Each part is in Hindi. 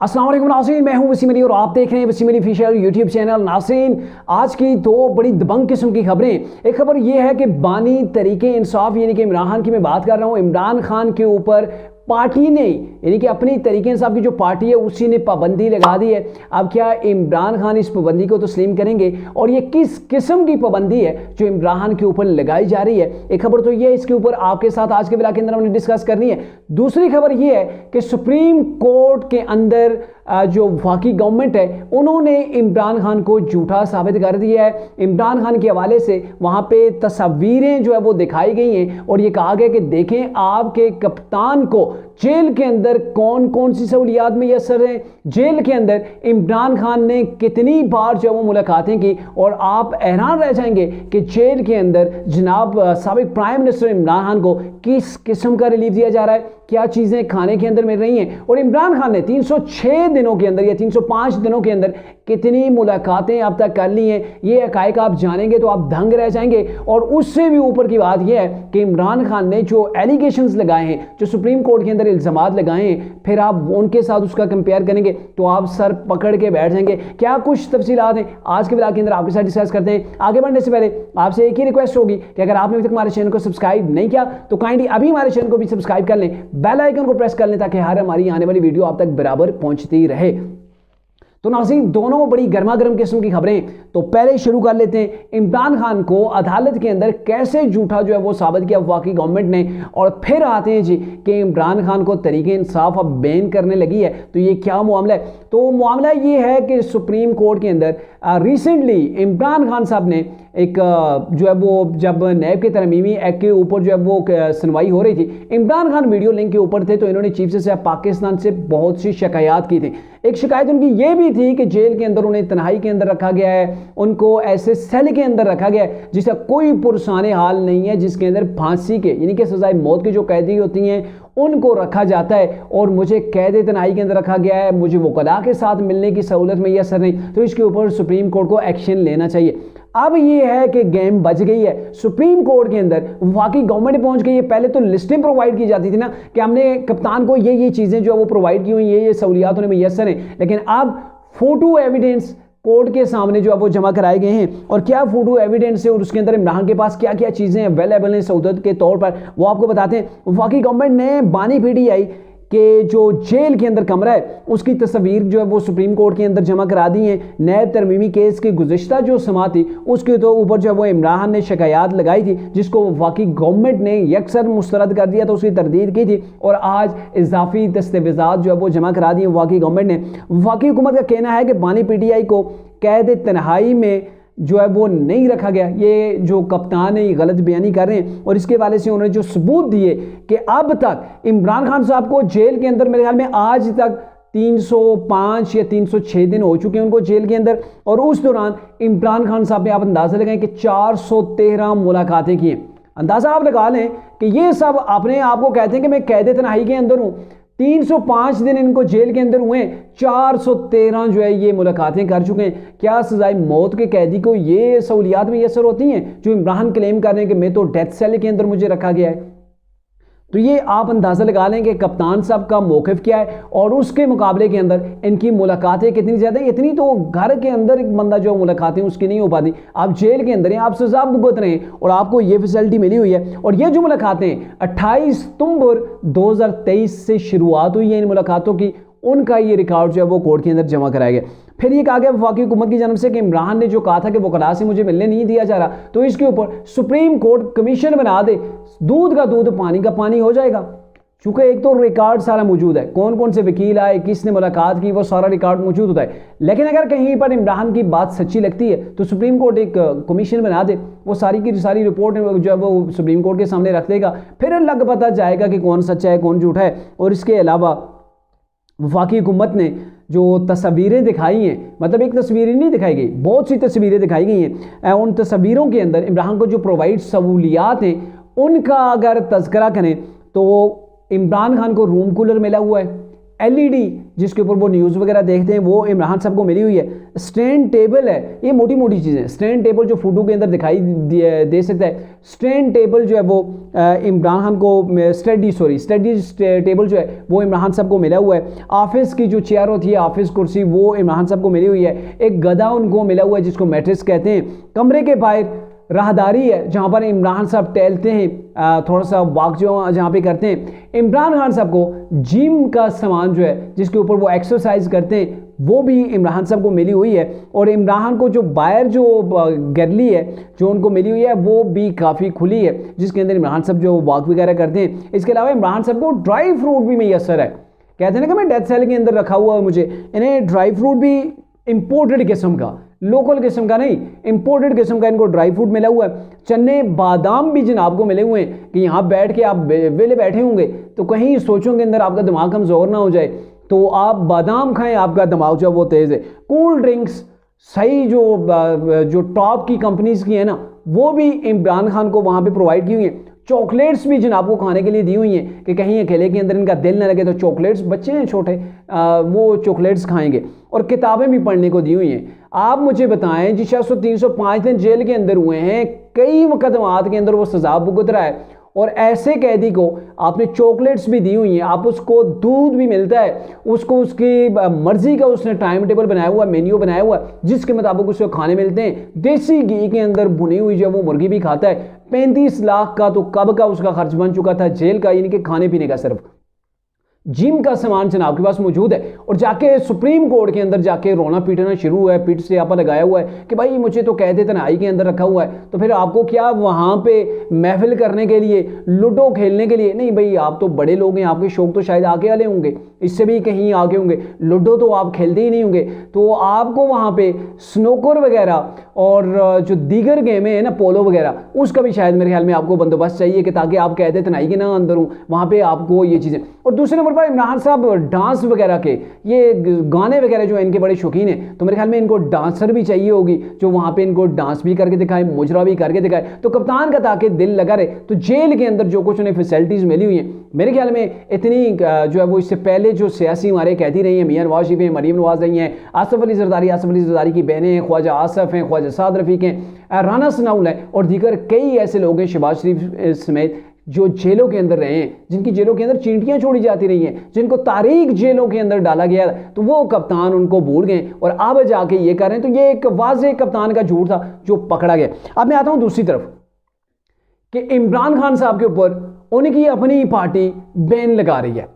अस्सलाम वालेकुम नाज़रीन, मैं हूं वसीम अली और आप देख रहे हैं Wasim Ali official YouTube channel. नाज़रीन, आज की दो बड़ी दबंग किस्म की खबरें। एक खबर यह है कि बानी तरीके इंसाफ यानी कि इमरान खान की मैं बात कर रहा हूं, इमरान खान के ऊपर पार्टी ने यानी कि अपनी तरीके इंसाफ की जो पार्टी है उसी ने पाबंदी लगा दी है। अब क्या इमरान खान इस पाबंदी को तस्लीम करेंगे और ये किस किस्म की पाबंदी है जो इमरान खान के ऊपर लगाई जा रही है? एक खबर तो ये है, इसके ऊपर आपके साथ आज के ब्लॉग के अंदर हमने डिस्कस करनी है। दूसरी खबर ये है कि सुप्रीम कोर्ट के अंदर जो वफाकी गवर्नमेंट है उन्होंने इमरान खान को झूठा साबित कर दिया है। इमरान खान के हवाले से वहां पे तस्वीरें जो है वो दिखाई गई हैं और ये कहा गया कि देखें आपके कप्तान को जेल के अंदर कौन कौन सी सहूलियात मैसर हैं, जेल के अंदर इमरान खान ने कितनी बार जो वो मुलाकातें की, और आप हैरान रह जाएंगे कि जेल के अंदर जनाब साबिक प्राइम मिनिस्टर इमरान खान को किस किस्म का रिलीफ दिया जा रहा है, क्या चीज़ें खाने के अंदर मिल रही हैं, और इमरान खान ने 306 दिनों के अंदर या 305 दिनों के अंदर कितनी मुलाकातें अब तक कर ली हैं। ये हकायक आप जानेंगे तो आप दंग रह जाएंगे। और उससे भी ऊपर की बात यह है कि इमरान खान ने जो एलिगेशंस लगाए हैं, जो सुप्रीम कोर्ट के अंदर इल्ज़ामात लगाए हैं, फिर आप उनके साथ उसका कंपेयर करेंगे तो आप सर पकड़ के बैठ जाएंगे। क्या कुछ तफसीलात हैं आज के ब्लॉग के अंदर आपके साथ डिस्कस करते हैं। आगे बढ़ने से पहले आपसे एक ही रिक्वेस्ट होगी कि अगर आपने अभी तक हमारे चैनल को सब्सक्राइब नहीं किया तो काइंडली अभी हमारे चैनल को भी सब्सक्राइब कर लें, बेल आइकन को प्रेस कर लें ताकि हर हमारी आने वाली वीडियो आप तक बराबर पहुंचती रहे। तो नाज़रीन, दोनों बड़ी गर्मा गर्म किस्म की खबरें। तो पहले शुरू कर लेते हैं, इमरान खान को अदालत के अंदर कैसे झूठा जो है वो साबित किया वफाकी गवर्नमेंट ने, और फिर आते हैं जी कि इमरान खान को तरीके इंसाफ अब बैन करने लगी है। तो ये क्या मामला है? तो मामला ये है कि सुप्रीम कोर्ट के अंदर रिसेंटली इमरान खान साहब ने एक जो है वो जब नैब के तरमीमी एक्ट के ऊपर जो है वो सुनवाई हो रही थी, इमरान खान वीडियो लिंक के ऊपर थे, तो इन्होंने चीफ जस्टिस ऑफ पाकिस्तान से बहुत सी शिकायत की थी। एक शिकायत उनकी ये भी थी कि जेल के अंदर उन्हें तन्हाई के अंदर रखा गया है, उनको ऐसे सेल के अंदर रखा गया है जिसका कोई पुरसाने हाल नहीं है, जिसके अंदर फांसी के यानी कि सजाए मौत की जो कैदी होती हैं उनको रखा जाता है, और मुझे कैद तन्हाई के अंदर रखा गया है, मुझे वकला के साथ मिलने की सहूलत मैसर नहीं, तो इसके ऊपर सुप्रीम कोर्ट को एक्शन लेना चाहिए। अब ये है कि गेम बच गई है, सुप्रीम कोर्ट के अंदर वफाकी गवर्नमेंट पहुंच गई है। पहले तो लिस्टें प्रोवाइड की जाती थी ना कि हमने कप्तान को ये चीज़ें जो है वो प्रोवाइड की हुई, ये सहूलियात उन्हें मैसर हैं, लेकिन अब फोटो एविडेंस कोर्ट के सामने जो है वो जमा कराए गए हैं, और क्या फोटो एविडेंस है और उसके अंदर इमरान के पास क्या क्या चीज़ें अवेलेबल हैं सहूलत के तौर पर, वो आपको बताते हैं। वफाकी गवर्नमेंट ने बानी पीटीआई कि जो जेल के अंदर कमरा है उसकी तस्वीर जो है वो सुप्रीम कोर्ट के अंदर जमा करा दी है। नैब तरमीमी केस की गुज़िश्ता जो समाअत थी उसके तो ऊपर जो है वो इमरान ने शिकायत लगाई थी, जिसको वफाकी गवर्नमेंट ने यकसर मुस्तरद कर दिया था, उसकी तरदीद की थी, और आज इजाफी दस्तावेज़ात जो है वो जमा करा दिए वफाकी गवर्नमेंट ने। वफाकी हुकूमत का कहना है कि बानी पीटीआई को कैद तन्हाई में जो है वो नहीं रखा गया। ये जो कप्तान है ये गलत बयानी कर रहे हैं, और इसके वाले से उन्होंने जो सबूत दिए कि अब तक इमरान खान साहब को जेल के अंदर मेरे ख्याल में आज तक 305 या 306 दिन हो चुके हैं उनको जेल के अंदर, और उस दौरान इमरान खान साहब ने आप अंदाज़ा लगाएं कि 413 मुलाकातें की हैं। अंदाज़ा आप लगा लें कि ये सब अपने आप को कहते हैं कि मैं कैद तन्हाई के अंदर हूँ। 305 दिन इनको जेल के अंदर हुए, 413 जो है ये मुलाकातें कर चुके हैं। क्या सजाए मौत के कैदी को ये सहूलियात मैसर होती हैं जो इमरान क्लेम कर रहे हैं कि मैं तो डेथ सेल के अंदर मुझे रखा गया है? तो ये आप अंदाज़ा लगा लें कि कप्तान साहब का मौक़िफ़ क्या है, और उसके मुकाबले के अंदर इनकी मुलाकातें कितनी ज़्यादा। इतनी तो घर के अंदर एक बंदा जो मुलाकातें उसकी नहीं हो पाती, आप जेल के अंदर हैं, आप सज़ा भुगत रहे हैं और आपको ये फैसिलिटी मिली हुई है। और ये जो मुलाकातें 28 सितंबर 2023 से शुरुआत हुई है इन मुलाकातों की, उनका ये रिकॉर्ड जो है वो कोर्ट के अंदर जमा कराया गया। फिर ये कहा गया वफाकी हुकूमत की जानब से कि इमरान ने जो कहा था कि वकला से मुझे मिलने नहीं दिया जा रहा, तो इसके ऊपर सुप्रीम कोर्ट कमीशन बना दे, दूध का दूध पानी का पानी हो जाएगा। चूंकि एक तो रिकॉर्ड सारा मौजूद है, कौन कौन से वकील आए, किसने मुलाकात की, वो सारा रिकॉर्ड मौजूद होता है। लेकिन अगर कहीं पर इमरान की बात सच्ची लगती है तो सुप्रीम कोर्ट एक कमीशन बना दे, वो सारी की सारी रिपोर्ट जो है वो सुप्रीम कोर्ट के सामने रख देगा, फिर लग पता जाएगा कि कौन सच्चा है कौन झूठा है। और इसके अलावा वफाकी हुकूमत ने जो तस्वीरें दिखाई हैं, मतलब एक तस्वीर नहीं दिखाई गई, बहुत सी तस्वीरें दिखाई गई हैं, उन तस्वीरों के अंदर इमरान को जो प्रोवाइड सहूलियात हैं उनका अगर तज़किरा करें तो इमरान खान को रूम कूलर मिला हुआ है, LED जिसके ऊपर वो न्यूज़ वगैरह देखते हैं वो इमरान साहब को मिली हुई है। स्टैंड टेबल है, ये मोटी मोटी चीज़ें। स्टैंड टेबल जो फोटो के अंदर दिखाई दे सकता है, स्टैंड टेबल जो है वो इमरान खान को स्टडी टेबल जो है वो इमरान साहब को मिला हुआ है। ऑफिस की जो चेयर होती है, ऑफिस कुर्सी, वो इमरान साहब को मिली हुई है। एक गदा उनको मिला हुआ है जिसको मैट्रेस कहते हैं। कमरे के बाहर राहदारी है जहाँ पर इमरान साहब टहलते हैं, थोड़ा सा वॉक जो जहाँ पे करते हैं। इमरान खान साहब को जिम का सामान जो है जिसके ऊपर वो एक्सरसाइज करते हैं वो भी इमरान साहब को मिली हुई है। और इमरान को जो बाहर जो गैलरी है जो उनको मिली हुई है वो भी काफ़ी खुली है जिसके अंदर इमरान साहब जो वॉक वगैरह करते हैं। इसके अलावा इमरान साहब को ड्राई फ्रूट भी मैसर है। कहते हैं ना कि मैं डेथ सेल के अंदर रखा हुआ है, मुझे इन्हें ड्राई फ्रूट भी इम्पोर्टेड किस्म का, लोकल किस्म का नहीं, इंपोर्टेड किस्म का इनको ड्राई फ्रूट मिला हुआ है। चने बादाम भी जनाब को मिले हुए हैं कि यहाँ बैठ के आप वेले बैठे होंगे तो कहीं सोचों के अंदर आपका दिमाग कमज़ोर ना हो जाए तो आप बादाम खाएं, आपका दिमाग जो है वो तेज़ है। कूल ड्रिंक्स सही जो टॉप की कंपनीज की है ना वो भी इमरान खान को वहाँ पे प्रोवाइड की हुई है। चॉकलेट्स भी जनाब को खाने के लिए दी हुई हैं कि कहीं अकेले के अंदर इनका दिल न लगे तो चॉकलेट्स, बच्चे हैं छोटे वो चॉकलेट्स खाएंगे। और किताबें भी पढ़ने को दी हुई हैं। आप मुझे बताएं जी 600-305 दिन जेल के अंदर हुए हैं, कई मुकदमात के अंदर वो सजा भुगत रहा है और ऐसे कैदी को आपने चॉकलेट्स भी दी हुई हैं, आप उसको दूध भी मिलता है, उसको उसकी मर्जी का उसने टाइम टेबल बनाया हुआ, मेन्यू बनाया हुआ जिसके मुताबिक उसको खाने मिलते हैं। देसी घी के अंदर भुनी हुई जो वो मुर्गी भी खाता है। 35 लाख का तो कब का उसका खर्च बन चुका था जेल का, यानी कि खाने पीने का। सिर्फ जिम का सामान जनाब के पास मौजूद है और जाके सुप्रीम कोर्ट के अंदर जाके रोना पीटना शुरू हुआ है, पीठ से आपा लगाया हुआ है कि भाई मुझे तो कैद तन्हाई के अंदर रखा हुआ है, तो फिर आपको क्या वहाँ पे महफिल करने के लिए, लूडो खेलने के लिए नहीं? भाई आप तो बड़े लोग हैं, आपके शौक तो शायद आगे वाले होंगे, इससे भी कहीं आगे होंगे। लूडो तो आप खेलते ही नहीं होंगे, तो आपको वहाँ पे स्नोकर वगैरह और जो दीगर गेमें हैं ना, पोलो वगैरह, उसका भी शायद मेरे ख्याल में आपको बंदोबस्त चाहिए कि ताकि आप कैद तन्हाई के ना अंदर हूँ, वहाँ पे आपको ये चीज़ें। और दूसरे नंबर पर इमरान साहब डांस वगैरह के, ये गाने वगैरह जो इनके बड़े शौकीन हैं, तो मेरे ख्याल में इनको डांसर भी चाहिए होगी जो वहाँ पे इनको डांस भी करके दिखाए, मुजरा भी करके दिखाए। तो कप्तान का ताकि दिल लगा रहे, तो जेल के अंदर जो कुछ उन्हें फैसिलिटीज़ मिली हुई हैं, मेरे ख्याल में इतनी जो है वो इससे पहले जो सियासी हमारे कहती रही हैं, मियां नवाज शरीफ हैं, मरीम नवाज रही हैं, आसफ अली जरदारी की बहनें हैं, ख्वाजा आसफ हैं, ख्वाजा साद रफ़ीक हैं, राना सनाउल है और दीगर कई ऐसे लोग हैं शहबाज शरीफ समेत जो जेलों के अंदर रहे हैं, जिनकी जेलों के अंदर चींटियां छोड़ी जाती रही हैं, जिनको तारीख जेलों के अंदर डाला गया, तो वो कप्तान उनको भूल गए और अब जाके ये कर रहे हैं। तो ये एक वाज़ेह कप्तान का झूठ था जो पकड़ा गया। अब मैं आता हूं दूसरी तरफ कि इमरान खान साहब के ऊपर उनकी अपनी पार्टी बैन लगा रही है।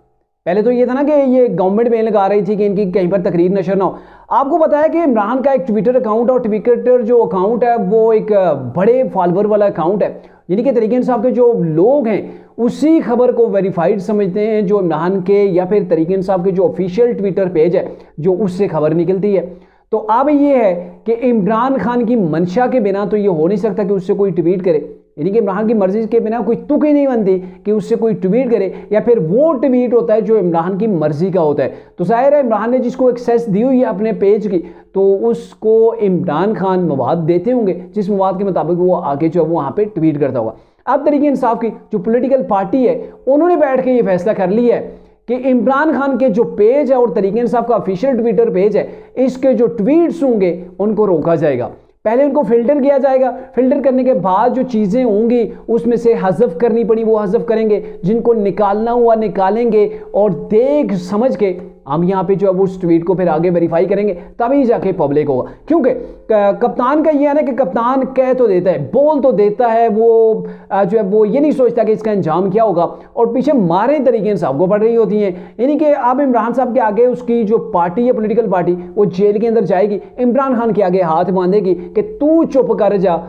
पहले तो ये था ना कि ये गवर्नमेंट बैन लगा रही थी कि इनकी कहीं पर तकरीर नशर ना हो। आपको पता है कि इमरान का एक ट्विटर अकाउंट, और ट्विटर जो अकाउंट है वो एक बड़े फॉलोअर वाला अकाउंट है, यानी कि तरीके इंसाफ के जो लोग हैं उसी खबर को वेरीफाइड समझते हैं जो इमरान के या फिर तरीके इंसाफ के जो ऑफिशियल ट्विटर पेज है जो उससे खबर निकलती है। तो अब ये है कि इमरान खान की मंशा के बिना तो ये हो नहीं सकता कि उससे कोई ट्वीट करे, यानी कि इमरान की मर्जी के बिना कोई तुक ही नहीं बनती कि उससे कोई ट्वीट करे, या फिर वो ट्वीट होता है जो इमरान की मर्जी का होता है। तो जाहिर है इमरान ने जिसको एक्सेस दी हुई है अपने पेज की, तो उसको इमरान खान मवाद देते होंगे जिस मवाद के मुताबिक वो आगे जो है वो वहाँ पे ट्वीट करता होगा। अब तरीके इंसाफ की जो पॉलिटिकल पार्टी है उन्होंने बैठ के ये फैसला कर लिया है कि इमरान खान के जो पेज है और तरीके इंसाफ का ऑफिशियल ट्विटर पेज है, इसके जो ट्वीट्स होंगे उनको रोका जाएगा। पहले उनको फिल्टर किया जाएगा, फिल्टर करने के बाद जो चीज़ें होंगी उसमें से हज़फ करनी पड़ी वो हज़फ करेंगे, जिनको निकालना हुआ निकालेंगे और देख समझ के हम यहाँ पे जो है वो उस ट्वीट को फिर आगे वेरीफाई करेंगे, तभी जाके पब्लिक होगा। क्योंकि कप्तान का ये है ना कि कप्तान कह तो देता है, बोल तो देता है, वो जो है वो ये नहीं सोचता कि इसका अंजाम क्या होगा, और पीछे मारे तरीके इंसाफ को पड़ रही होती हैं। यानी कि अब इमरान साहब के आगे उसकी जो पार्टी है, पॉलिटिकल पार्टी, वो जेल के अंदर जाएगी, इमरान खान के आगे हाथ बांधेगी कि तू चुप कर जा,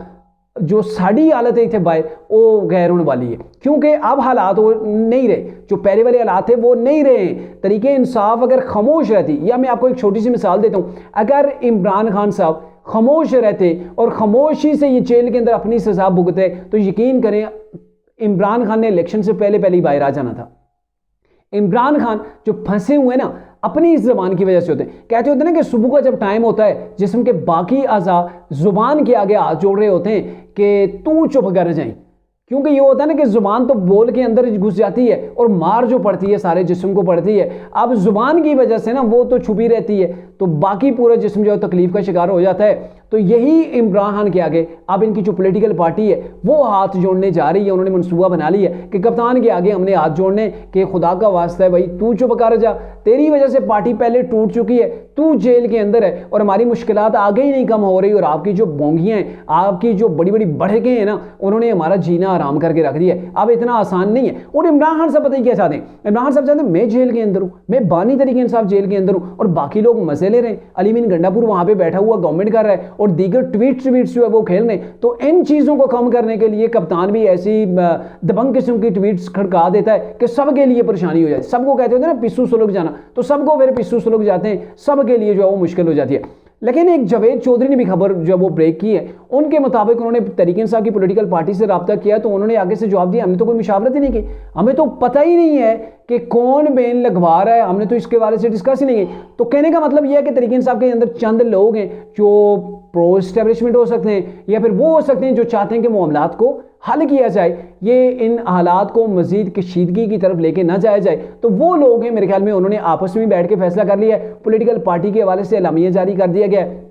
जो साड़ी हालत है इतने बाहर वो गैर होने वाली है। क्योंकि अब हालात वो नहीं रहे, जो पहले वाले हालात थे वो नहीं रहे। तरीके इंसाफ अगर खामोश रहती, या मैं आपको एक छोटी सी मिसाल देता हूँ, अगर इमरान खान साहब खामोश रहते और खामोशी से ये जेल के अंदर अपनी सजा भुगते, तो यकीन करें इमरान खान ने इलेक्शन से पहले ही बाहर आ जाना था। इमरान खान जो फंसे हुए ना अपनी इस ज़बान की वजह से होते हैं। कहते होते हैं ना कि सुबह का जब टाइम होता है जिस्म के बाकी अज़ा ज़ुबान के आगे हाथ जोड़ रहे होते हैं कि तू चुप कर जाए, क्योंकि ये होता है ना कि जुबान तो बोल के अंदर घुस जाती है और मार जो पड़ती है सारे जिस्म को पड़ती है। अब जुबान की वजह से ना वो तो छुपी रहती है, तो बाकी पूरा जिस्म जो है तकलीफ का शिकार हो जाता है। तो यही इमरान खान के आगे अब इनकी जो पॉलिटिकल पार्टी है वो हाथ जोड़ने जा रही है। उन्होंने मनसूबा बना लिया है कि कप्तान के आगे हमने हाथ जोड़ने के, खुदा का वास्ता है भाई तू चुप कर जा, तेरी वजह से पार्टी पहले टूट चुकी है, तू जेल के अंदर है और हमारी मुश्किलात आगे ही नहीं कम हो रही, और आपकी जो बोंगियां हैं, आपकी जो बड़ी बड़ी बढ़के हैं ना, उन्होंने हमारा जीना आराम करके रख दिया है। अब इतना आसान नहीं है। और इमरान खान साहब पता ही क्या चाहते हैं? इमरान खान साहब चाहते हैं मैं जेल के अंदर हूं, मैं बानी तरीके इंसाफ जेल के अंदर हूं और बाकी लोग मजे ले रहे हैं। अलीमीन गंडापुर वहां पे बैठा हुआ गवर्नमेंट कर रहा है और दीगर ट्वीट्स जो है वो खेल रहे हैं। तो इन चीजों को कम करने के लिए कप्तान भी ऐसी दबंग किस्म की ट्वीट्स खड़का देता है कि सबके लिए परेशानी हो जाती है। सबको कहते होते हैं ना पिस्सू सुलग जाना, तो सबको फिर पिस्सू सुलग जाते हैं, सबके लिए जो है वो मुश्किल हो जाती है। लेकिन एक जावेद चौधरी ने भी खबर जो वो ब्रेक की है, उनके मुताबिक उन्होंने तहरीक इंसाफ की पॉलिटिकल पार्टी से रब्ता किया तो उन्होंने आगे से जवाब दिया हमने तो कोई मुशावरत ही नहीं की, हमें तो पता ही नहीं है कि कौन बैन लगवा रहा है, हमने तो इसके बारे से डिस्कस ही नहीं की। तो कहने का मतलब यह है कि तहरीक इंसाफ के अंदर चंद लोग हैं जो प्रो एस्टेब्लिशमेंट हो सकते हैं या फिर वो हो सकते हैं जो चाहते हैं कि मामलात को हल किया जाए, ये इन हालात को मजीद कशीदगी की तरफ लेके ना जाया जाए। तो वो लोग हैं मेरे ख्याल में, उन्होंने आपस में बैठ के फैसला कर लिया है, पॉलिटिकल पार्टी के हवाले से एलामिया जारी कर दिया गया है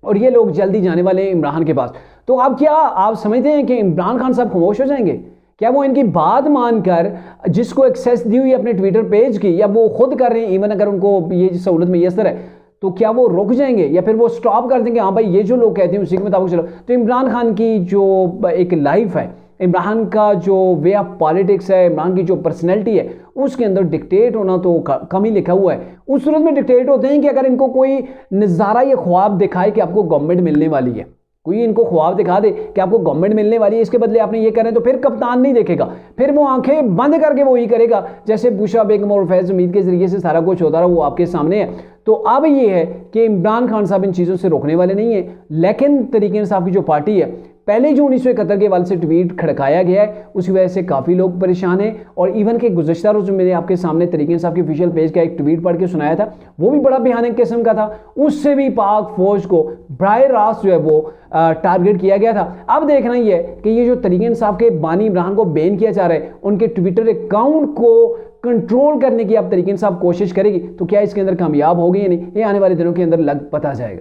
और ये लोग जल्दी जाने वाले हैं इमरान के पास। तो अब क्या आप समझते हैं कि इमरान खान साहब खामोश हो जाएंगे? क्या वो इनकी बात मानकर जिसको एक्सेस दी हुई अपने ट्विटर पेज की, या वो खुद कर रहे हैं, इवन अगर उनको ये सहूलत मैसर है तो क्या वो रुक जाएंगे या फिर वो स्टॉप कर देंगे? हाँ भाई ये जो लोग कहते हैं उसी के मुताबिक चलो। तो इमरान खान की जो एक लाइफ है, इमरान का जो वे ऑफ पॉलिटिक्स है, इमरान की जो पर्सनैलिटी है, उसके अंदर डिक्टेट होना तो कम ही लिखा हुआ है। उस सूरत में डिक्टेट होते हैं कि अगर इनको कोई नज़ारा या ख्वाब दिखाए कि आपको गवर्नमेंट मिलने वाली है, कोई इनको ख्वाब दिखा दे कि आपको गवर्नमेंट मिलने वाली है, इसके बदले आपने ये करें, तो फिर कप्तान नहीं देखेगा, फिर वो आंखें बंद करके वो ही करेगा जैसे बुशरा बेगम और फैज़ हमीद के जरिए से सारा कुछ होता रहा, वो आपके सामने है। तो अब ये है कि इमरान खान साहब इन चीज़ों से रोकने वाले नहीं है, लेकिन तहरीक इंसाफ की जो पार्टी है, पहले जो 1971 के वाले से ट्वीट खड़काया गया है उसकी वजह से काफ़ी लोग परेशान हैं। और इवन के गुज़श्ता रोज़ मैंने आपके सामने तहरीक इंसाफ के ऑफिशियल पेज का एक ट्वीट पढ़ के सुनाया था, वो भी बड़ा भयानक किस्म का था, उससे भी पाक फौज को बराह रास्त जो है वो टारगेट किया गया था। अब देखना ही है कि ये जो तहरीक इंसाफ के बानी इमरान को बैन किया जा रहा है, उनके ट्विटर अकाउंट को कंट्रोल करने की अब तहरीक इंसाफ कोशिश करेगी, तो क्या इसके अंदर कामयाब होगी या नहीं, ये आने वाले दिनों के अंदर लग पता जाएगा।